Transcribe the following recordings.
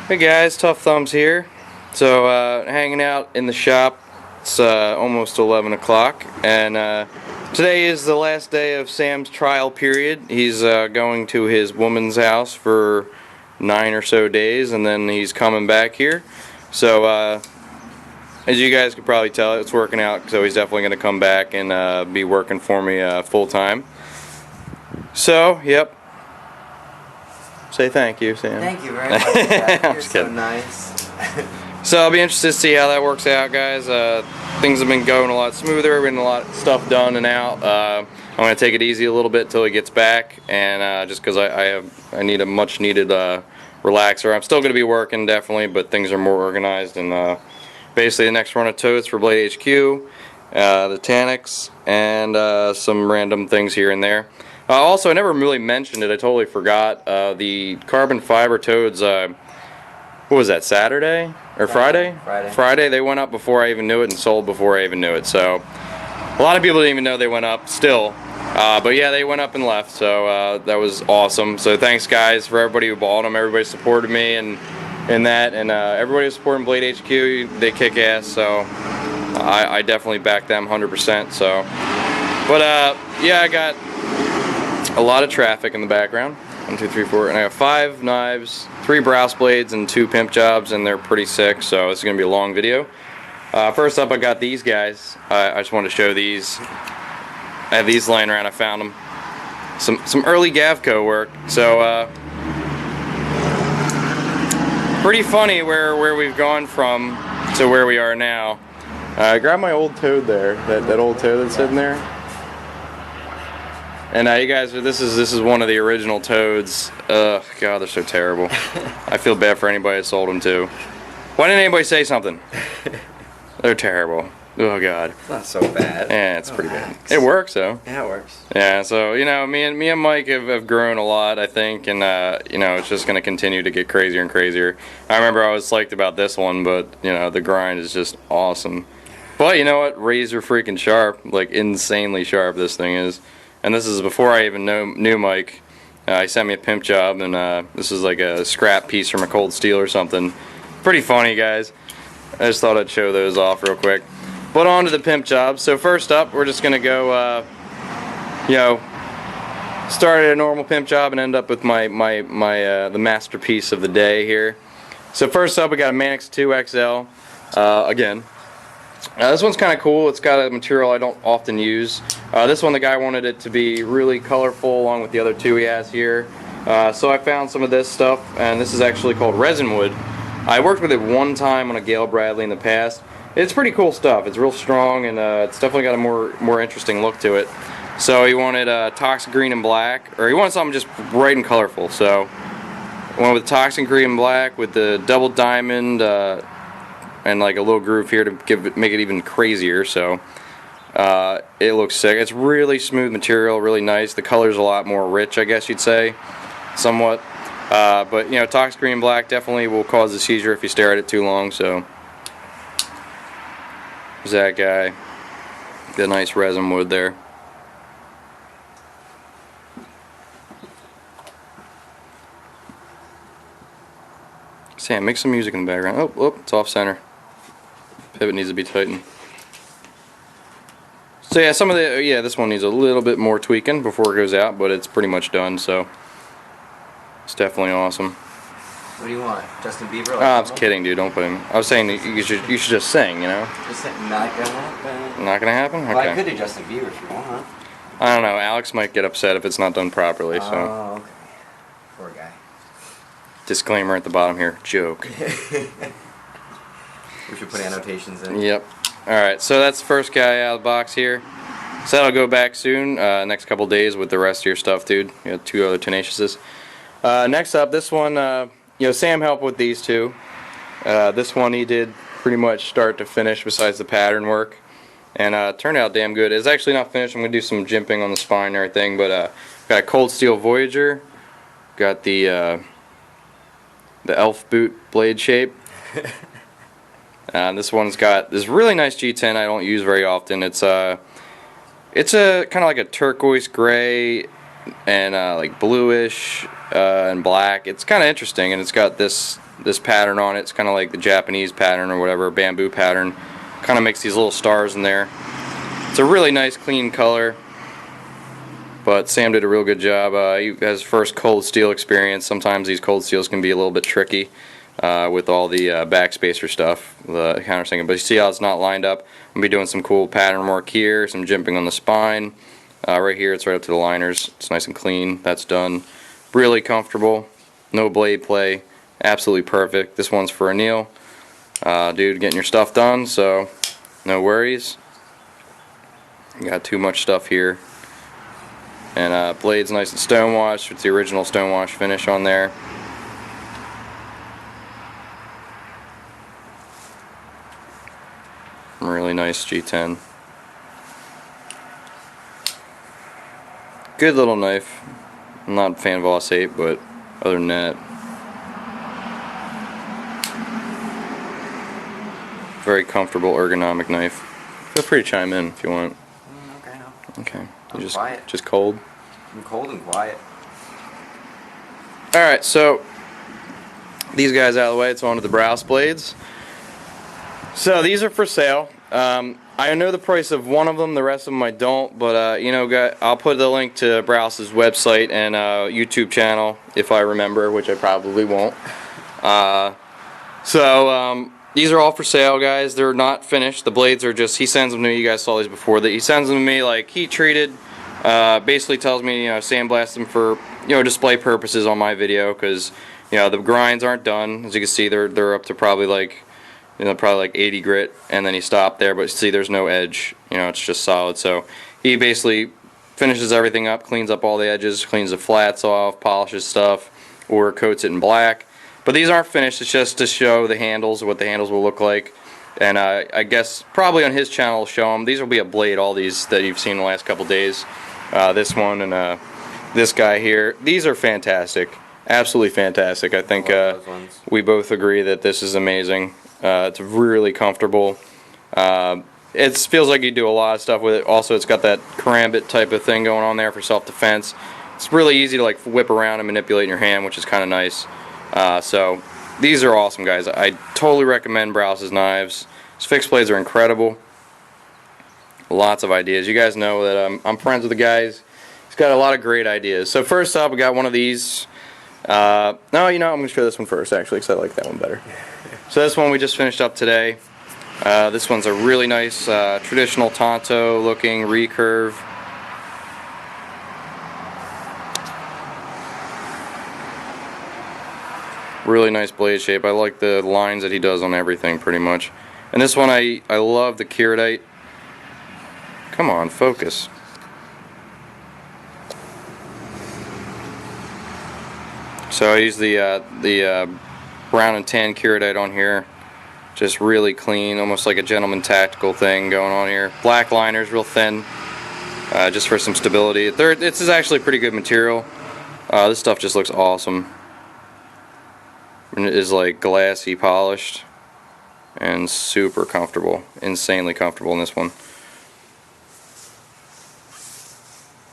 Hey guys, Tough Thumbs here. So hanging out in the shop. It's almost 11 o'clock, and today is the last day of Sam's trial period. He's going to his woman's house for 9 or so days, and then he's coming back here. So as you guys could probably tell, it's working out. So he's definitely going to come back and be working for me full time. So, yep. Say thank you, Sam. Thank you very much. You're just so kidding. Nice. So I'll be interested to see how that works out, guys. Things have been going a lot smoother, been a lot of stuff done and out. I'm going to take it easy a little bit till he gets back, and just because I need a much needed relaxer. I'm still going to be working definitely, but things are more organized, and basically the next run of totes for Blade HQ, the Tanics, and some random things here and there. Also, I never really mentioned it. I totally forgot. The carbon fiber toads. What was that? Saturday or Friday? Friday. They went up before I even knew it and sold before I even knew it. So a lot of people didn't even know they went up. Still, but yeah, they went up and left. So that was awesome. So thanks, guys, for everybody who bought them. Everybody supported me and that, and everybody who's supporting Blade HQ. They kick ass. So I definitely back them 100%. So, but yeah, I got a lot of traffic in the background. 1, 2, 3, 4, and I have 5 knives, 3 Brous Blades, and 2 Pimp Jobs, and they're pretty sick, so this is going to be a long video. First up, I got these guys. I just wanted to show these. I have these laying around. I found them. Some early Gavco work. So pretty funny where we've gone from to where we are now. I grabbed my old toad there, that old toad that's sitting there. And you guys, this is one of the original toads. Ugh, God, they're so terrible. I feel bad for anybody that sold them to. Why didn't anybody say something? They're terrible. Oh God. It's not so bad. Yeah, it's pretty bad. It works though. Yeah, it works. Yeah, so you know, me and Mike have grown a lot, I think, and you know, it's just gonna continue to get crazier and crazier. I remember I was psyched about this one, but you know, the grind is just awesome. But you know what? Razor freaking sharp, like insanely sharp. This thing is. And this is before I even knew Mike. He sent me a Pimp Job, and this is like a scrap piece from a cold steel or something. Pretty funny, guys. I just thought I'd show those off real quick. But on to the Pimp Job. So first up, we're just gonna go, you know, start at a normal Pimp Job and end up with the masterpiece of the day here. So first up, we got a Manix 2 XL. Again. This one's kind of cool. It's got a material I don't often use. This one, the guy wanted it to be really colorful along with the other two he has here. So I found some of this stuff, and this is actually called resin wood. I worked with it one time on a Gale Bradley in the past. It's pretty cool stuff. It's real strong, and it's definitely got a more interesting look to it. So he wanted toxic green and black, or he wanted something just bright and colorful. So I went with toxic green and black with the double diamond and like a little groove here to make it even crazier. So it looks sick. It's really smooth material, really nice. The color's a lot more rich, I guess you'd say, somewhat. But you know, toxic green and black definitely will cause a seizure if you stare at it too long. So there's that guy. The nice resin wood there. Sam, make some music in the background. Oh, it's off center. Pivot needs to be tightened. So yeah, this one needs a little bit more tweaking before it goes out, but it's pretty much done, so it's definitely awesome. What do you want? Justin Bieber? Like I was kidding, dude. Don't put him. I was saying that you should just sing, you know. Just not gonna happen. Not gonna happen? Okay. Well, I could do Justin Bieber if you want. I don't know. Alex might get upset if it's not done properly. So. Oh, okay. Poor guy. Disclaimer at the bottom here. Joke. We should put annotations in. Yep. Alright, so that's the first guy out of the box here. So that'll go back soon, next couple days with the rest of your stuff, dude. You got 2 other Tenaciouses. Next up, this one, you know, Sam helped with these 2. This one he did pretty much start to finish besides the pattern work. And turned out damn good. It's actually not finished. I'm going to do some jimping on the spine and everything. But got a cold steel Voyager. Got the elf boot blade shape. This one's got this really nice G10 I don't use very often. It's a kind of like a turquoise gray and like bluish and black. It's kind of interesting, and it's got this pattern on it. It's kind of like the Japanese pattern or whatever, bamboo pattern. Kind of makes these little stars in there. It's a really nice clean color, but Sam did a real good job. He has first cold steel experience. Sometimes these cold steels can be a little bit tricky with all the backspacer stuff, the countersink. But you see how it's not lined up? I'm going to be doing some cool pattern work here, some jimping on the spine. Right here it's right up to the liners. It's nice and clean. That's done. Really comfortable. No blade play. Absolutely perfect. This one's for Anil. Dude, getting your stuff done, so no worries. You got too much stuff here. And blade's nice and stonewashed with the original stonewash finish on there. Really nice G10. Good little knife. I'm not a fan of Voss 8, but other than that, very comfortable ergonomic knife. Feel free to chime in if you want. Okay, no. Okay. I'm just quiet. Just cold. I'm cold and quiet. All right, so these guys out of the way. It's on to the Brous Blades. So these are for sale. I know the price of one of them, the rest of them I don't, but you know, I'll put the link to Brous's website and YouTube channel if I remember, which I probably won't. These are all for sale, guys. They're not finished. The blades are just, he sends them to me. You guys saw these before. That he sends them to me like heat treated. Basically tells me, you know, sandblast them for, you know, display purposes on my video, because, you know, the grinds aren't done. As you can see, they're up to probably like, you know, probably like 80 grit, and then he stopped there, but see, there's no edge, you know, it's just solid. So he basically finishes everything up, cleans up all the edges, cleans the flats off, polishes stuff, or coats it in black. But these aren't finished. It's just to show the handles, what the handles will look like. And I guess probably on his channel, I'll show them. These will be a blade, all these that you've seen the last couple days. This one and this guy here. These are fantastic, absolutely fantastic. I think we both agree that this is amazing. It's really comfortable. It feels like you do a lot of stuff with it. Also, it's got that karambit type of thing going on there for self-defense. It's really easy to like whip around and manipulate in your hand, which is kind of nice. So these are awesome, guys. I totally recommend Brous's knives. His fixed blades are incredible. Lots of ideas. You guys know that I'm friends with the guys. He's got a lot of great ideas. So first up, we got one of these. No, you know, I'm going to show this one first, actually, because I like that one better. So this one we just finished up today. This one's a really nice traditional Tonto looking recurve. Really nice blade shape. I like the lines that he does on everything pretty much. And this one I love the Kyridite. Come on, focus. So I use the brown and tan Kyridite on here. Just really clean, almost like a gentleman tactical thing going on here. Black liners, real thin, just for some stability. This is actually pretty good material. This stuff just looks awesome. And it is like glassy polished and super comfortable, insanely comfortable in this one.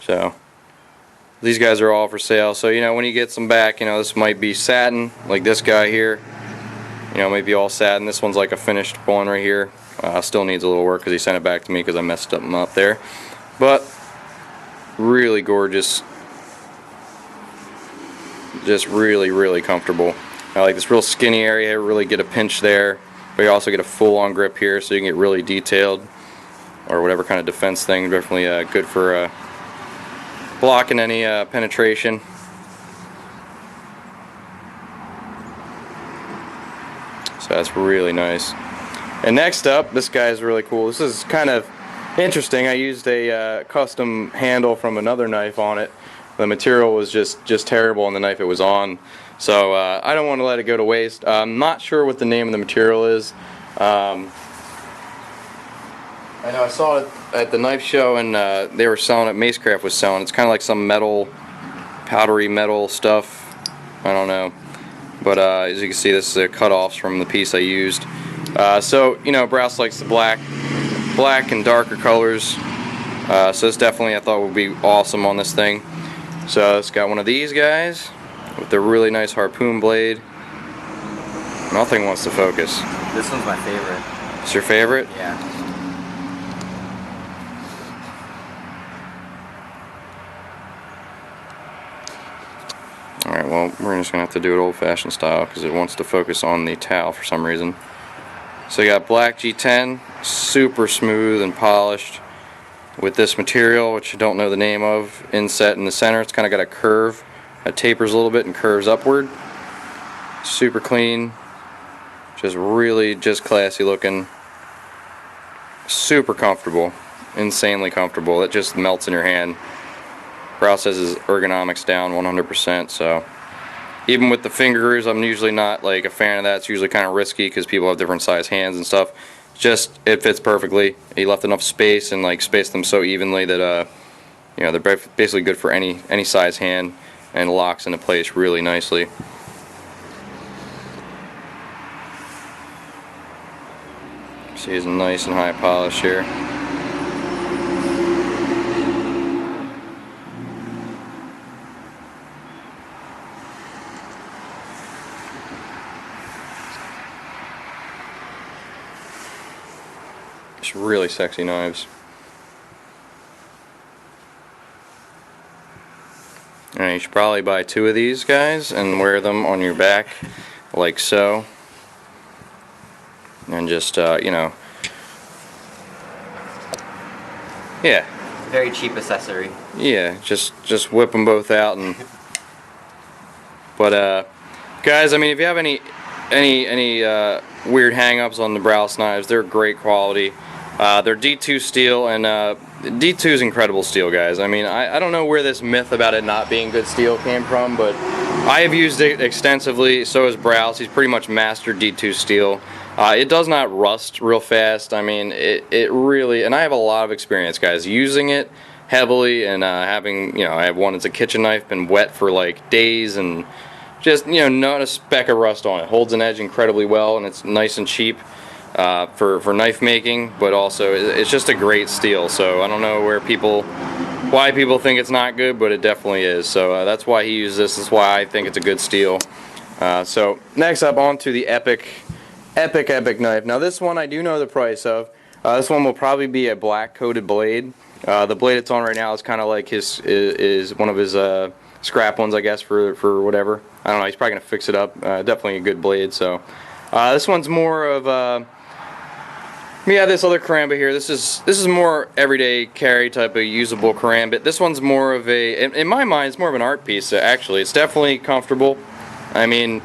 So these guys are all for sale. So, you know, when you get some back, you know, this might be satin, like this guy here. You know, maybe all satin. This one's like a finished one right here. Still needs a little work because he sent it back to me because I messed them up there. But really gorgeous. Just really, really comfortable. I like this real skinny area, really get a pinch there, but you also get a full-on grip here, so you can get really detailed, or whatever kind of defense thing. Definitely good for blocking any penetration. So that's really nice. And next up, this guy's really cool. This is kind of interesting. I used a custom handle from another knife on it. The material was just terrible on the knife it was on. So I don't want to let it go to waste. I'm not sure what the name of the material is. I know I saw it at the knife show, and they were selling it. Macecraft was selling. It's kind of like some metal, powdery metal stuff. I don't know. But as you can see, this is the cutoffs from the piece I used. So you know, Brous likes the black and darker colors. So this definitely I thought would be awesome on this thing. So it's got one of these guys. with the really nice harpoon blade. Nothing wants to focus. This one's my favorite. It's your favorite? Yeah. Alright, well, we're just going to have to do it old-fashioned style because it wants to focus on the towel for some reason. So you got black G10, super smooth and polished with this material, which you don't know the name of, inset in the center. It's kind of got a curve. It tapers a little bit and curves upward. Super clean. Just really just classy looking. Super comfortable. Insanely comfortable. It just melts in your hand. Brous has his ergonomics down 100%, so even with the finger grooves, I'm usually not like a fan of that. It's usually kind of risky because people have different size hands and stuff. Just it fits perfectly. He left enough space and like spaced them so evenly that you know, they're basically good for any size hand and locks into place really nicely. See, he's nice and high polish here. Just really sexy knives. And you should probably buy 2 of these guys and wear them on your back like so. And just, you know, yeah. Very cheap accessory. Yeah, just whip them both out and. But guys, I mean, if you have any weird hang-ups on the Brous knives, they're great quality. They're D2 steel, and D2 is incredible steel, guys. I mean, I don't know where this myth about it not being good steel came from, but I have used it extensively. So has Brous. He's pretty much mastered D2 steel. It does not rust real fast. I mean, it really, and I have a lot of experience, guys, using it heavily and having, you know, I have one that's a kitchen knife, been wet for like days and just, you know, not a speck of rust on it. Holds an edge incredibly well, and it's nice and cheap for knife making, but also it's just a great steel. So I don't know why people think it's not good, but it definitely is. So that's why he used this. That's why I think it's a good steel. So next up, on to the epic knife. Now this one I do know the price of. This one will probably be a black coated blade. The blade it's on right now is kind of like is one of his scrap ones, I guess, for whatever. I don't know. He's probably gonna fix it up. Definitely a good blade. So this one's more of yeah, this other karambit here. This is more everyday carry type of usable karambit. This one's more of a, in my mind, it's more of an art piece. Actually, it's definitely comfortable. I mean,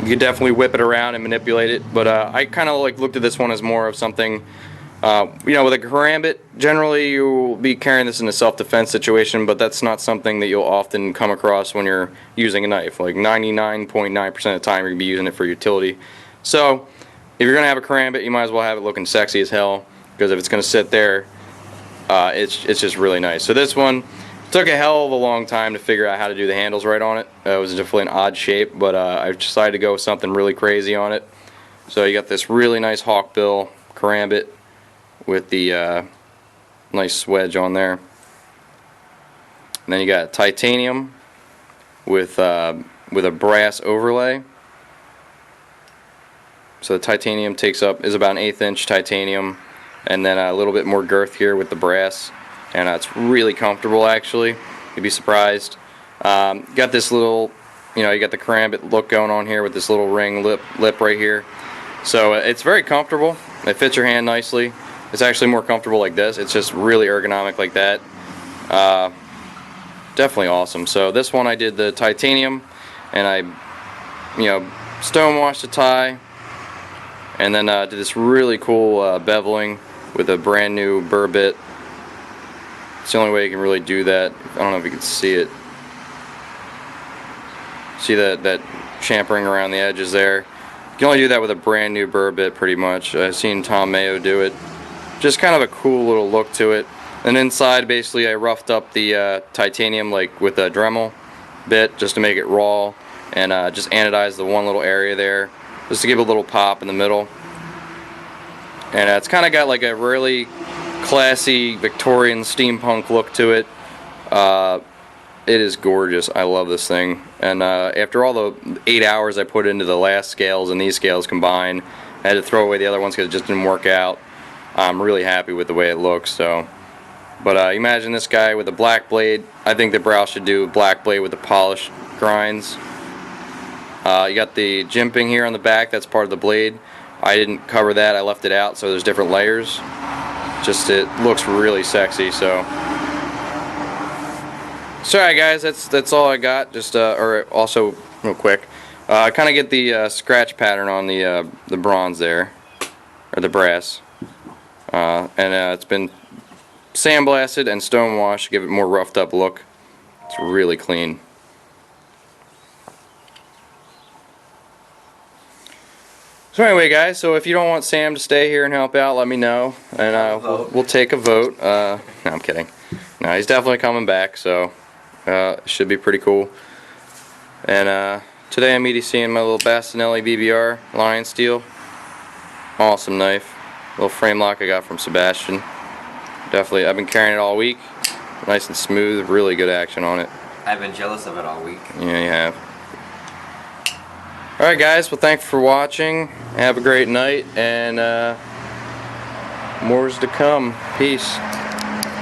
you can definitely whip it around and manipulate it. But I kind of like looked at this one as more of something. You know, with a karambit, generally you'll be carrying this in a self-defense situation, but that's not something that you'll often come across when you're using a knife. Like 99.9% of the time you're going to be using it for utility. So if you're going to have a karambit, you might as well have it looking sexy as hell, because if it's going to sit there, it's just really nice. So this one took a hell of a long time to figure out how to do the handles right on it. It was definitely an odd shape, but I decided to go with something really crazy on it. So you got this really nice hawkbill karambit with the nice wedge on there. And then you got titanium with a brass overlay. So the titanium is about an 1/8 inch titanium, and then a little bit more girth here with the brass, and it's really comfortable actually. You'd be surprised. Got this little, you know, you got the karambit look going on here with this little ring lip right here. So it's very comfortable. It fits your hand nicely. It's actually more comfortable like this. It's just really ergonomic like that. Definitely awesome. So this one I did the titanium, and I, you know, stone washed the tie, and then did this really cool beveling with a brand new burr bit. It's the only way you can really do that. I don't know if you can see it. See that champering around the edges there? You can only do that with a brand new burr bit pretty much. I've seen Tom Mayo do it. Just kind of a cool little look to it. And inside, basically, I roughed up the titanium like with a Dremel bit just to make it raw, and just anodized the one little area there just to give it a little pop in the middle. And it's kind of got like a really classy Victorian steampunk look to it. it is gorgeous. I love this thing. And after all the 8 hours I put into the last scales and these scales combined, I had to throw away the other ones because it just didn't work out. I'm really happy with the way it looks. So, but imagine this guy with a black blade. I think that Brous should do a black blade with the polished grinds. You got the jimping here on the back. That's part of the blade. I didn't cover that. I left it out, so there's different layers. Just it looks really sexy. So, alright guys, that's all I got. Just or also real quick, I kind of get the scratch pattern on the bronze there, or the brass, and it's been sandblasted and stone washed to give it a more roughed up look. It's really clean. So anyway guys, so if you don't want Sam to stay here and help out, let me know, and we'll take a vote. No, I'm kidding. No, he's definitely coming back, so it should be pretty cool. And today I'm EDCing my little Bastinelli BBR Lion Steel. Awesome knife. Little frame lock I got from Sebastian. Definitely, I've been carrying it all week. Nice and smooth, really good action on it. I've been jealous of it all week. Yeah, you have. Alright guys, well thanks for watching. Have a great night, and more's to come. Peace.